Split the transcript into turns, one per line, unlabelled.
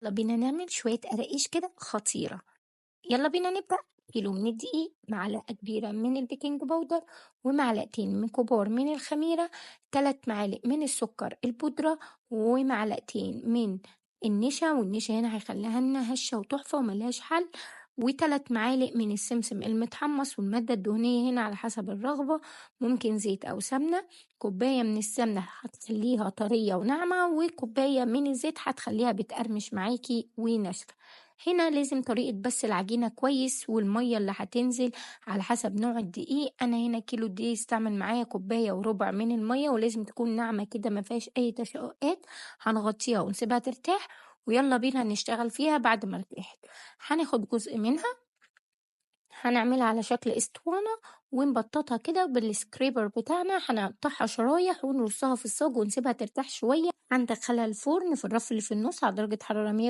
يلا بينا نعمل شوية قراقيش كده خطيرة. يلا بينا نبدأ. كيلو من الدقيق، معلقة كبيرة من البيكنج باودر، ومعلقتين من كبار من الخميرة، 3 معالق من السكر البودرة، ومعلقتين من النشا، والنشا هنا هيخليها لنا هشة وتحفة وملهاش حل، و3 معالق من السمسم المتحمص، والمادة الدهنية هنا على حسب الرغبة، ممكن زيت أو سمنة. كوباية من السمنة هتخليها طرية وناعمة، وكوباية من الزيت هتخليها بتقرمش معاكي وناشفة. هنا لازم طريقة بس العجينة كويس، والمية اللي هتنزل على حسب نوع الدقيق. أنا هنا كيلو دقيق استعمل معايا كوباية وربع من المية، ولازم تكون ناعمة كده ما فيهاش أي تشققات. هنغطيها ونسيبها ترتاح، ويلا بينا نشتغل فيها. بعد ما ارتاحت هناخد جزء منها، هنعملها على شكل اسطوانة، ونبططها كده بالسكريبر بتاعنا، هنقطعها شرايح ونرصها في الصاج ونسيبها ترتاح شوية. هندخلها الفرن في الرف اللي في النص على درجة حرارة 100